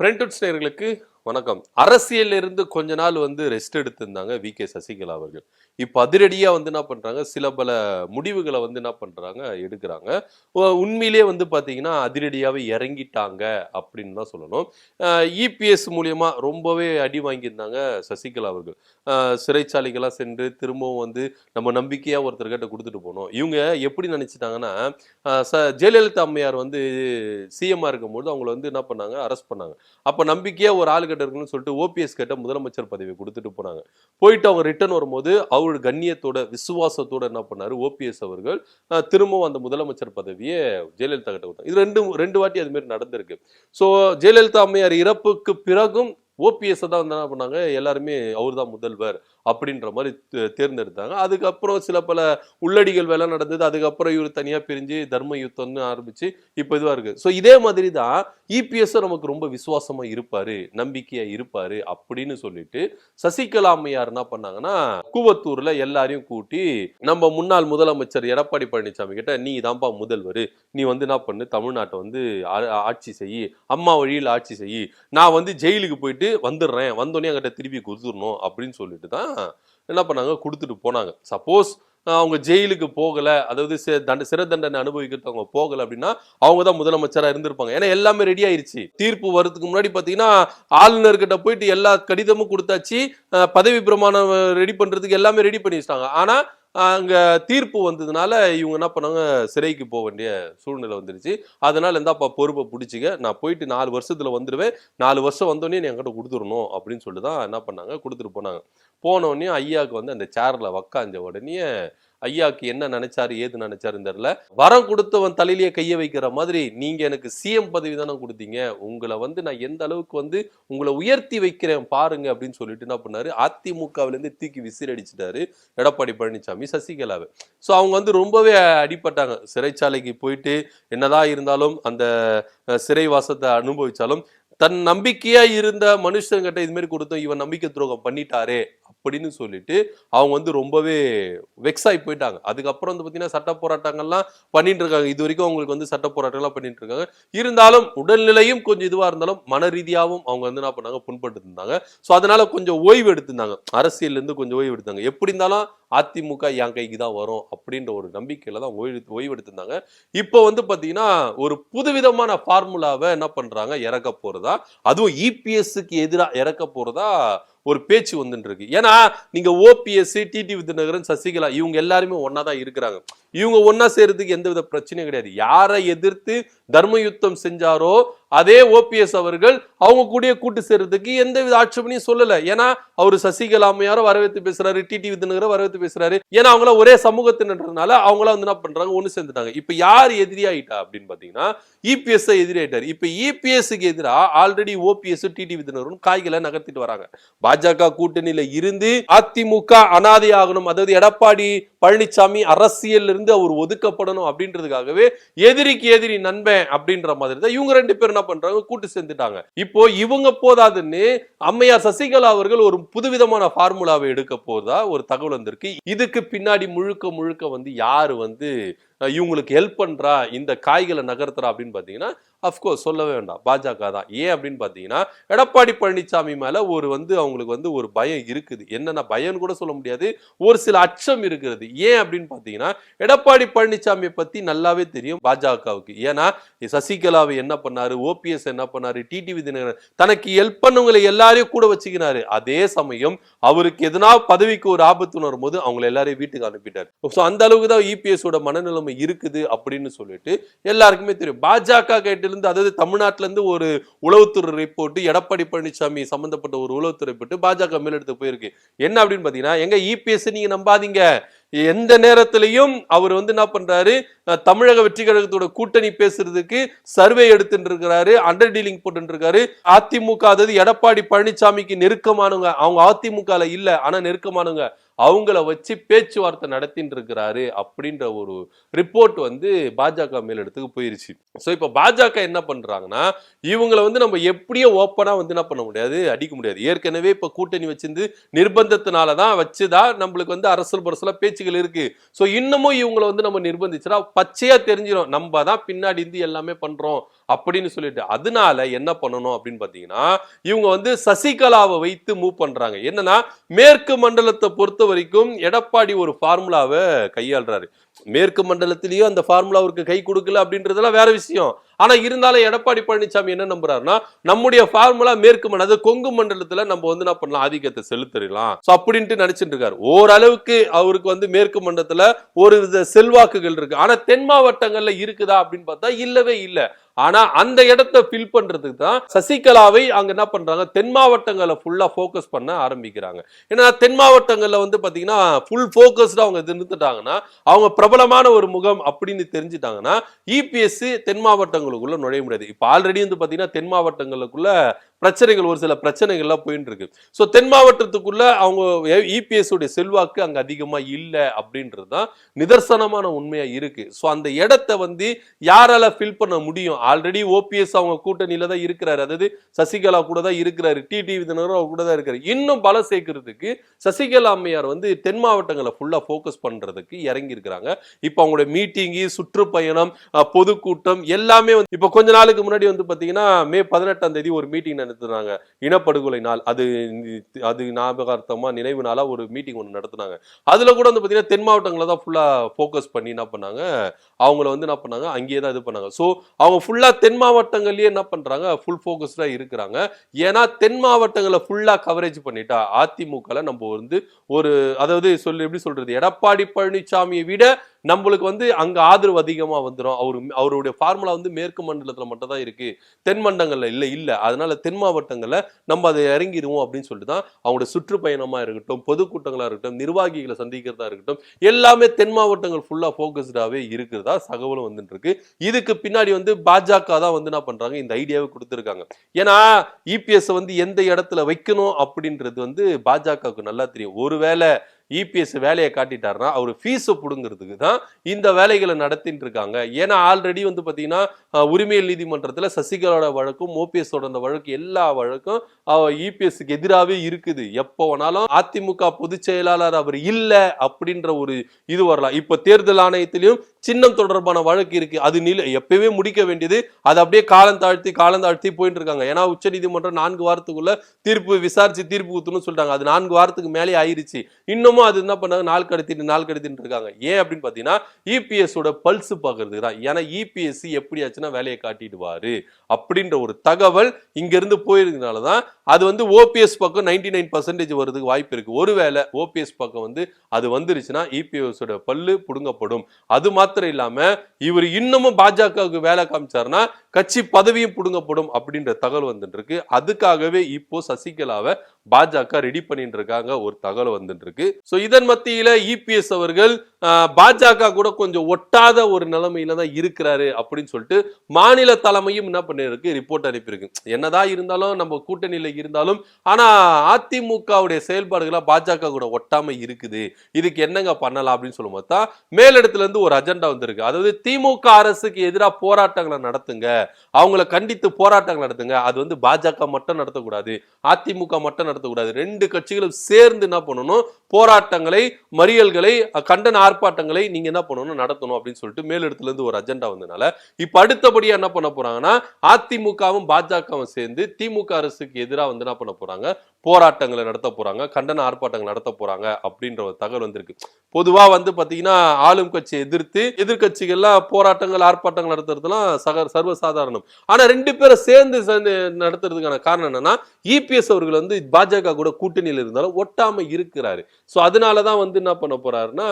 Printed நேயர்களுக்கு வணக்கம். அரசியல்ல இருந்து கொஞ்ச நாள் ரெஸ்ட் எடுத்திருந்தாங்க வி.கே. சசிகலா அவர்கள். இப்ப அதிரடியா என்ன பண்றாங்க, சில பல முடிவுகள என்ன பண்றாங்க, எடுக்குறாங்க. உண்மையிலேயே பார்த்தீங்கன்னா, அதிரடியாவே இறங்கிட்டாங்க அப்படின்னு தான் சொல்லணும். இபிஎஸ் மூலியமா ரொம்பவே அடி வாங்கியிருந்தாங்க சசிகலா அவர்கள். அ சிறைச்சாலைகளா சென்று திரும்பவும் நம்ம நம்பிக்கையா ஒருத்தர்கிட்ட குடுத்துட்டு போனோம். இவங்க எப்படி நினைச்சுட்டாங்கன்னா, ஜெயலலிதா அம்மையார் சிஎம்மா இருக்கும்போது அவங்கள என்ன பண்ணாங்க, அரெஸ்ட் பண்ணாங்க. அப்ப நம்பிக்கையா ஒரு ஆளு கிட்ட இருக்குன்னு சொல்லிட்டு ஓபிஎஸ் கிட்ட முதலமைச்சர் பதவி கொடுத்துட்டு போனாங்க. போயிட்டு அவங்க ரிட்டர்ன் வரும்போது அவரு கண்ணியத்தோட விசுவாசத்தோட என்ன பண்ணாரு ஓபிஎஸ் அவர்கள் திரும்பவும் அந்த முதலமைச்சர் பதவியை ஜெயலலிதா கிட்ட கொடுத்தாங்க. இது ரெண்டு வாட்டி அது மாதிரி நடந்திருக்கு. சோ ஜெயலலிதா அம்மையார் இறப்புக்கு பிறகும் ஓபிஎஸ் தான் என்ன பண்ணாங்க, எல்லாருமே அவர் தான் முதல்வர் அப்படின்ற மாதிரி தேர்ந்தெடுத்தாங்க. அதுக்கப்புறம் சில பல உள்ளடிகள் வேலை நடந்தது. அதுக்கப்புறம் இவர் தனியா பிரிஞ்சு தர்ம யுத்தம்னு ஆரம்பிச்சு இப்ப இதுவா இருக்கு. சோ இதே மாதிரி தான் இபிஎஸ் நமக்கு ரொம்ப விசுவாசமா இருப்பாரு, நம்பிக்கையா இருப்பாரு அப்படின்னு சொல்லிட்டு சசிகலா அம்மையார் என்ன பண்ணாங்கன்னா, கூவத்தூர்ல எல்லாரையும் கூட்டி நம்ம முன்னாள் முதலமைச்சர் எடப்பாடி பழனிசாமி கிட்ட நீ தான்ப்பா முதல்வர், நீ என்ன பண்ணு, தமிழ்நாட்டை ஆட்சி செய்யி, அம்மா வழியில் ஆட்சி செய்யி, நான் ஜெயிலுக்கு போயிட்டு வந்துடுறேன், வந்தோடனே அங்கிட்ட திருப்பி கொடுத்துடணும் அப்படின்னு சொல்லிட்டு தான் என்ன பண்ணாங்க, கொடுத்துட்டு போனாங்க. சப்போஸ் அவங்க ஜெயிலுக்கு போகல, அதாவது சிறை தண்டனை அனுபவிக்கிறது அவங்க போகல அப்படின்னா அவங்க தான் முதலமைச்சரா இருந்திருப்பாங்க. ஏன்னா எல்லாமே ரெடி ஆயிருச்சு. தீர்ப்பு வரதுக்கு முன்னாடி பாத்தீங்கன்னா ஆளுநர்கிட்ட போயிட்டு எல்லா கடிதமும் கொடுத்தாச்சு, பதவி பிரமாணம் ரெடி பண்றதுக்கு எல்லாமே ரெடி பண்ணி வச்சிட்டாங்க. ஆனா அங்க தீர்ப்பு வந்ததுனால இவங்க என்ன பண்ணாங்க, சிறைக்கு போக வேண்டிய சூழ்நிலை வந்துருச்சு. அதனால இருந்தாப்பா பொறுப்பை பிடிச்சிக்க, நான் போயிட்டு 4 வருஷத்துல வந்துடுவேன், 4 வருஷம் வந்தோடனே நீ என்கிட்ட கொடுத்துடணும் அப்படின்னு சொல்லிட்டு தான் என்ன பண்ணாங்க, கொடுத்துட்டு போனாங்க. போனோடனே ஐயாவுக்கு அந்த சேர்ல உக்காந்த உடனே ஐயாவுக்கு என்ன நினைச்சாரு, ஏது நினைச்சாருன்னு தெரியல. வரம் கொடுத்தவன் தலையிலேயே கைய வைக்கிற மாதிரி, நீங்க எனக்கு சிஎம் பதவி தானே கொடுத்தீங்க, உங்களை நான் எந்த அளவுக்கு உங்களை உயர்த்தி வைக்கிறேன் பாருங்க அப்படின்னு சொல்லிட்டு என்ன பண்ணாரு, அதிமுகவில இருந்து தூக்கி விசிறடிச்சிட்டாரு எடப்பாடி பழனிசாமி சசிகலாவை. சோ அவங்க ரொம்பவே அடிபட்டாங்க. சிறைச்சாலைக்கு போயிட்டு என்னதான் இருந்தாலும் அந்த சிறைவாசத்தை அனுபவிச்சாலும் தன் நம்பிக்கையா இருந்த மனுஷங்கிட்ட இது மாதிரி கொடுத்தோம், இவன் நம்பிக்கை துரோகம் பண்ணிட்டாரே அப்படின்னு சொல்லிட்டு அவங்க ரொம்பவே வெக்ஸ் ஆகி போயிட்டாங்க. அதுக்கப்புறம் பாத்தீங்கன்னா சட்ட போராட்டங்கள்லாம் பண்ணிட்டு இருக்காங்க. இது வரைக்கும் அவங்களுக்கு சட்ட போராட்டங்கள்லாம் பண்ணிட்டு இருக்காங்க. இருந்தாலும் உடல்நிலையும் கொஞ்சம் இதுவா இருந்தாலும் மன ரீதியாகவும் அவங்க என்ன பண்ணாங்க, புண்பட்டு இருந்தாங்க. சோ அதனால கொஞ்சம் ஓய்வு எடுத்திருந்தாங்க, அரசியல்ல இருந்து கொஞ்சம் ஓய்வு எடுத்தாங்க. எப்படி இருந்தாலும் அதிமுக என் கைக்கு தான் வரும் அப்படின்ற ஒரு நம்பிக்கையில தான் ஓய்வு எடுத்திருந்தாங்க. இப்போ பாத்தீங்கன்னா ஒரு புதுவிதமான ஃபார்முலாவை என்ன பண்றாங்க, இறக்க போறதா, அதுவும் இபிஎஸ்க்கு எதிராக இறக்க போறதா ஒரு பேச்சு இருக்கு. ஏன்னா நீங்க ஓபிஎஸ், டிடி விதிநகரன், சசிகலா இவங்க எல்லாருமே ஒன்னாதான் இருக்கிறாங்க. இவங்க ஒன்னா சேர்றதுக்கு எந்தவித பிரச்சனையும் கிடையாது. யாரை எதிர்த்து தர்ம யுத்தம் செஞ்சாரோ அதே ஓபிஎஸ் அவர்கள் அவங்க கூட கூட்டு சேர்றதுக்கு எந்தவித ஆட்சேபனையும் சொல்லல. ஏன்னா அவரு சசிகலா அம்மையார வரவேற்று பேசுறாரு, டிடி விதிநகர வரவேற்று பேசுறாரு. ஏன்னா அவங்கள ஒரே சமூகத்தினன்றதுனால அவங்கள என்ன பண்றாங்க, ஒண்ணு சேர்ந்துட்டாங்க. இப்ப யார் எதிரியாயிட்டா அப்படின்னு பாத்தீங்கன்னா இபிஎஸ் எதிரியாயிட்டாரு. இப்ப இபிஎஸ்க்கு எதிராக ஆல்ரெடி ஓபிஎஸ், டிடி விதிநகரும் காய்களை நகர்த்திட்டு வராங்க. பாஜக கூட்டணியில இருந்து அதிமுக அனாதை ஆகணும், அதாவது எடப்பாடி பழனிசாமி அரசியல் இருந்து அவர் ஒதுக்கப்படணும் அப்படின்றதுக்காகவே எதிரிக்கு எதிரி நண்பன் அப்படின்ற மாதிரி தான் இவங்க ரெண்டு பேரும் என்ன பண்றாங்க, கூட்டு சேர்ந்துட்டாங்க. இப்போ இவங்க போதாதுன்னு அம்மையார் சசிகலா அவர்கள் ஒரு புதுவிதமான ஃபார்முலாவை எடுக்க போதா ஒரு தகவல் வந்திருக்கு. இதுக்கு பின்னாடி முழுக்க யாரு இவங்களுக்கு ஹெல்ப் பண்றா, இந்த காய்களை நகர்த்துறா அப்படின்னு பாத்தீங்கன்னா அப்கோர்ஸ் சொல்லவே வேண்டாம், பாஜக தான். ஏன் அப்படின்னு பாத்தீங்கன்னா எடப்பாடி பழனிசாமி மேல அவங்களுக்கு ஒரு பயம் இருக்குது. என்னன்னா பயம் கூட சொல்ல முடியாது, ஒரு சில அச்சம் இருக்கிறது. ஏன் அப்படின்னு பாத்தீங்கன்னா எடப்பாடி பழனிசாமியை பத்தி நல்லாவே தெரியும் பாஜகவுக்கு. ஏன்னா சசிகலாவை என்ன பண்ணாரு, ஓபிஎஸ் என்ன பண்ணாரு, டிடி விதிநகரன் தனக்கு ஹெல்ப் பண்ணவங்களை எல்லாரையும் கூட வச்சுக்கினாரு. அதே சமயம் அவருக்கு எதனா பதவிக்கு ஒரு ஆபத்து வரும்போது அவங்களை எல்லாரையும் வீட்டுக்கு அனுப்பிட்டாரு. அந்த அளவுக்கு தான் இபிஎஸ் ஓட மனநிலைமை இருக்குது அப்படின்னு சொல்லிட்டு எல்லாருக்குமே தெரியும். பாஜக கேட்டு இருந்து, அதாவது தமிழ்நாட்டில இருந்து ஒரு உளவுத்துறை ரிப்போர்ட், எடப்பாடி பழனிசாமி சம்பந்தப்பட்ட ஒரு உளவுத்துறை ரிப்போர்ட் பாஜக மேலெடுத்து போயிருக்கு. என்ன அப்படின்னு பாத்தீங்கன்னா, எங்க இபிஎஸ் நீங்க நம்பாதீங்க, எந்த நேரத்திலையும் அவர் என்ன பண்றாரு, தமிழக வெற்றி கழகத்தோட கூட்டணி பேசுறதுக்கு சர்வே எடுத்துட்டு இருக்காரு, அண்டர் டீலிங் போட்டு இருக்காரு. அதிமுக, அதாவது எடப்பாடி பழனிசாமிக்கு நெருக்கமானவங்க, அவங்க அதிமுக இல்ல ஆனா நெருக்கமானவங்க, அவங்கள வச்சு பேச்சுவார்த்தை நடத்திட்டு இருக்கிறாரு அப்படின்ற ஒரு ரிப்போர்ட் பாஜக மேலிடத்துக்கு போயிருச்சு. சோ இப்ப பாஜக என்ன பண்றாங்கன்னா, இவங்களை நம்ம எப்படியோ ஓப்பனா என்ன பண்ண முடியாது, அடிக்க முடியாது. ஏற்கனவே இப்ப கூட்டணி வச்சிருந்து நிர்பந்தத்தினாலதான் வச்சுதான் நம்மளுக்கு அரசல் பரசலா பேச்சுகள் இருக்கு. சோ இன்னமும் இவங்களை நம்ம நிர்பந்திச்சா பச்சையா தெரிஞ்சிடும், நம்ம தான் பின்னாடி இருந்து எல்லாமே பண்றோம் அப்படின்னு சொல்லிட்டு அதனால என்ன பண்ணணும் அப்படின்னு பாத்தீங்கன்னா இவங்க வந்து சசிகலாவை வைத்து மூவ் பண்றாங்க. என்னன்னா மேற்கு மண்டலத்தை பொறுத்த வரைக்கும் எடப்பாடி ஒரு ஃபார்முலாவை கையாளுறாரு. மேற்கு மண்டலத்திலயும் அந்த ஃபார்முலாவுக்கு கை கொடுக்கல அப்படின்றதெல்லாம் வேற விஷயம். ஆனா இருந்தாலும் எடப்பாடி பழனிசாமி என்ன நம்புறாருன்னா நம்முடைய ஃபார்முலா மேற்கு மண்டலம் கொங்கு மண்டலத்துல நம்ம வந்து என்ன பண்ணலாம், ஆதிக்கத்தை செலுத்திடலாம் அப்படின்ட்டு நினைச்சிட்டு இருக்காரு. ஓரளவுக்கு அவருக்கு வந்து மேற்கு மண்டலத்துல ஒரு வித செல்வாக்குகள் இருக்கு. ஆனா தென் மாவட்டங்கள்ல இருக்குதா அப்படின்னு பார்த்தா இல்லவே இல்லை. ஆனா அந்த இடத்தை ஃபில் பண்றதுக்கு தான் சசிகலாவை அங்க என்ன பண்றாங்க, தென் மாவட்டங்களை ஃபுல்லா போக்கஸ் பண்ண ஆரம்பிக்கிறாங்க. ஏன்னா தென் மாவட்டங்கள்ல வந்து பாத்தீங்கன்னா ஃபுல் போக்கஸ்டா அவங்க நிறுத்திட்டாங்கன்னா அவங்க பிரபலமான ஒரு முகம் அப்படின்னு தெரிஞ்சுட்டாங்கன்னா இபிஎஸ் தென் மாவட்டங்களுக்குள்ள நுழைய முடியாது. இப்ப ஆல்ரெடி வந்து பாத்தீங்கன்னா தென் மாவட்டங்களுக்குள்ள பிரச்சனைகள், ஒரு சில பிரச்சனைகள்லாம் போயிட்டு இருக்கு. ஸோ தென் மாவட்டத்துக்குள்ள அவங்க இபிஎஸ் உடைய செல்வாக்கு அங்க அதிகமா இல்லை அப்படின்றதுதான் நிதர்சனமான உண்மையா இருக்கு. ஸோ அந்த இடத்தை வந்து யாரால ஃபில் பண்ண முடியும்? ஆல்ரெடி ஓபிஎஸ் அவங்க கூட்டணியில தான் இருக்கிறாரு, அதாவது சசிகலா கூட தான் இருக்கிறாரு, டிடிவி தினகரன் அவர் கூட தான் இருக்காரு. இன்னும் பலம் சேர்க்கறதுக்கு சசிகலா அம்மையார் வந்து தென் மாவட்டங்களை ஃபுல்லா போக்கஸ் பண்றதுக்கு இறங்கி இருக்கிறாங்க. இப்ப அவங்களுடைய மீட்டிங்கு, சுற்றுப்பயணம், பொதுக்கூட்டம் எல்லாமே வந்து இப்ப கொஞ்ச நாளுக்கு முன்னாடி வந்து பாத்தீங்கன்னா மே 18ஆம் தேதி ஒரு மீட்டிங் நடத்துனாங்க, இனப்படுகொலை நாள். அது ஞாபகார்த்தமா நினைவு நாளா ஒரு மீட்டிங் ஒன்று நடத்துனாங்க. அதுல கூட வந்து பாத்தீங்கன்னா தென் மாவட்டங்களை தான் ஃபுல்லா போக்கஸ் பண்ணி என்ன பண்ணாங்க, அவங்கள வந்து என்ன பண்ணாங்க, அங்கேயே தான் இது பண்ணாங்க. ஸோ அவங்க ஃபுல்லா தென் மாவட்டங்கள்லயே என்ன பண்றாங்க, ஃபுல் போக்கஸ்டா இருக்கிறாங்க. ஏன்னா தென் மாவட்டங்களை ஃபுல்லா கவரேஜ் பண்ணிட்டா அதிமுகல நம்ம வந்து ஒரு, அதாவது எப்படி சொல்றது, எடப்பாடி பழனிசாமியை விட நம்மளுக்கு வந்து அங்க ஆதரவு அதிகமா வந்துடும். அவருடைய ஃபார்முலா வந்து மேற்கு மண்டலத்துல மட்டும் தான் இருக்கு, தென் மண்டலங்கள்ல இல்ல. அதனால தென் மாவட்டங்கள்ல நம்ம அதை இறங்கிடுவோம் அப்படின்னு சொல்லிட்டு தான் அவங்களுடைய சுற்றுப்பயணமா இருக்கட்டும், பொதுக்கூட்டங்களா இருக்கட்டும், நிர்வாகிகளை சந்திக்கிறதா இருக்கட்டும், எல்லாமே தென் மாவட்டங்கள் ஃபுல்லா போக்கஸ்டாவே இருக்கிறதா தகவலும் வந்துட்டு இருக்கு. இதுக்கு பின்னாடி வந்து பாஜக தான் வந்து என்ன பண்றாங்க, இந்த ஐடியாவை கொடுத்திருக்காங்க. ஏன்னா இபிஎஸ் வந்து எந்த இடத்துல வைக்கணும் அப்படின்றது வந்து பாஜகவுக்கு நல்லா தெரியும். ஒருவேளை இபிஎஸ் வேலையை காட்டிட்டாருன்னா அவர் ஃபீஸ் புடுங்கிறதுக்கு தான் இந்த வேலைகளை நடத்திட்டு இருக்காங்க. ஏன்னா ஆல்ரெடி வந்து பாத்தீங்கன்னா உரிமையல் நீதிமன்றத்துல சசிகலாவோட வழக்கும் ஓபிஎஸ் அந்த வழக்கு எல்லா வழக்கும் இபிஎஸ்க்கு எதிராகவே இருக்குது. எப்போ வேணாலும் அதிமுக பொதுச் செயலாளர் அவர் இல்ல அப்படின்ற ஒரு இது வரலாம். இப்ப தேர்தல் ஆணையத்திலையும் சின்னம் தொடர்பான வழக்கு இருக்கு, அது எப்பவே முடிக்க வேண்டியது, அது அப்படியே காலம் தாழ்த்தி போயிட்டு இருக்காங்க. ஏன்னா உச்ச நீதிமன்றம் 4 வாரத்துக்குள்ள தீர்ப்பு விசாரிச்சு தீர்ப்பு ஊத்தணும்னு சொல்லிட்டாங்க. அது 4 வாரத்துக்கு மேலே ஆயிருச்சு. இன்னமும் அது என்ன பண்ணாங்க, நாள் கடத்திட்டு இருக்காங்க. ஏன் அப்படின்னு பாத்தீங்கன்னா இபிஎஸ் ஓட பல்ஸ் பாக்குறதுக்கு தான். ஏன்னா இபிஎஸ் எப்படி ஆச்சுன்னா வேலையை காட்டிடுவாரு அப்படின்ற ஒரு தகவல் இங்க இருந்து போயிருந்தனாலதான் அது வந்து ஓபிஎஸ் பக்கம் 99% வருதுக்கு வாய்ப்பு இருக்கு. ஒருவேளை ஓபிஎஸ் பக்கம் வந்து அது வந்துருச்சுன்னா இபிஎஸ் ஓட பல்லு புடுங்கப்படும். அது மாத்திரம் இல்லாம இவர் இன்னமும் பாஜகவுக்கு வேலை காமிச்சாருன்னா கட்சி பதவியும் புடுங்கப்படும் அப்படின்ற தகவல் வந்துட்டு இருக்கு. அதுக்காகவே இப்போ சசிகலாவை பாஜக ரெடி பண்ணிட்டு இருக்காங்க, ஒரு தகவல் வந்துட்டு இருக்கு. சோ இதன் மத்தியில இபிஎஸ் அவர்கள் பாஜக கூட கொஞ்சம் ஒட்டாத ஒரு நிலைமையில தான் இருக்கிறாரு அப்படின்னு சொல்லிட்டு மாநில தலைமையும் என்ன பண்ணிருக்கு, ரிப்போர்ட் அனுப்பியிருக்கு. என்னதான் இருந்தாலும் நம்ம கூட்டணியில இருந்தாலும் ஆனா அதிமுகவுடைய செயல்பாடுகளா பாஜக கூட ஒட்டாம இருக்குது, இதுக்கு என்னங்க பண்ணலாம் அப்படின்னு சொல்லும் போது தான் மேலிடத்துல இருந்து ஒரு அஜெண்டா வந்திருக்கு. அதாவது திமுக அரசுக்கு எதிராக போராட்டங்களை நடத்துங்க, அவங்களை கண்டித்து போராட்டங்கள் நடத்துங்க. அது வந்து பாஜக மட்டும் நடத்தக்கூடாது, அதிமுக மட்டும் நடத்தக்கூடாது, 2 கட்சிகளும் சேர்ந்து என்ன பண்ணணும், போராட்டங்களை, மறியல்களை, கண்டன ஆர்ப்பாட்டங்களை நீங்க என்ன பண்ணணும், நடத்தணும் அப்படின்னு சொல்லிட்டு மேலிடத்துல இருந்து ஒரு அஜெண்டா வந்தனால இப்ப அடுத்தபடியா என்ன பண்ண போறாங்கன்னா அதிமுகவும் பாஜகவும் சேர்ந்து திமுக அரசுக்கு எதிராக வந்து என்ன பண்ண போறாங்க, போராட்டங்களை நடத்த போறாங்க, கண்டன ஆர்ப்பாட்டங்கள் நடத்த போறாங்க அப்படின்ற ஒரு தகவல் வந்திருக்கு. பொதுவா வந்து பாத்தீங்கன்னா ஆளும் கட்சியை எதிர்த்து எதிர்கட்சிகள்லாம் போராட்டங்கள் ஆர்ப்பாட்டங்கள் நடத்துறதுலாம் சர்வசாதாரணம். ஆனா 2 பேரும் சேர்ந்து நடத்துறதுக்கான காரணம் என்னன்னா இபிஎஸ் அவர்கள் வந்து பாஜக கூட கூட்டணியில் இருந்தாலும் ஒட்டாம இருக்கிறாரு. சோ அதனாலதான் வந்து என்ன பண்ண போறாருன்னா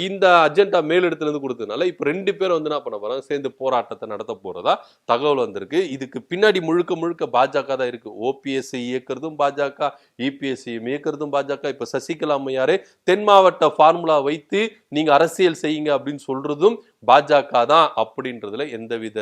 இந்த அஜெண்டா மேலிடத்துல இருந்து கொடுத்ததுனால இப்ப 2 பேரும் வந்து என்ன பண்ண போறாங்க, சேர்ந்து போராட்டத்தை நடத்த போறதா தகவல் வந்திருக்கு. இதுக்கு பின்னாடி முழுக்க பாஜக தான் இருக்கு. ஓபிஎஸ் இயக்கிறதும் பாஜக, இபிஎஸ் இயக்கிறதும் பாஜக. இப்ப சசிகலா அம்மையாரே தென் மாவட்ட ஃபார்முலா வைத்து நீங்க அரசியல் செய்யுங்க அப்படின்னு சொல்றதும் பாஜக தான் அப்படின்றதுல எந்தவித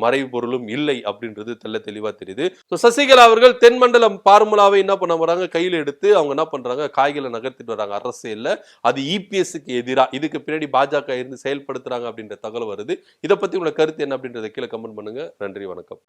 மறைபொருளும் இல்லை அப்படின்றது தெளிவா தெரியுது. சசிகலா அவர்கள் தென்மண்டலம் ஃபார்முலாவை என்ன பண்ண போறாங்க, கையில எடுத்து அவங்க என்ன பண்றாங்க, காய்களை நகர்த்திட்டு வராங்க அரசியல்ல. அது இபிஎஸ்க்கு எதிராக, இதுக்கு பின்னாடி பாஜக இருந்து செயல்படுத்துறாங்க அப்படின்ற தகவல் வருது. இதை பத்தி உங்களோட கருத்து என்ன அப்படின்றத கீழே கமெண்ட் பண்ணுங்க. நன்றி, வணக்கம்.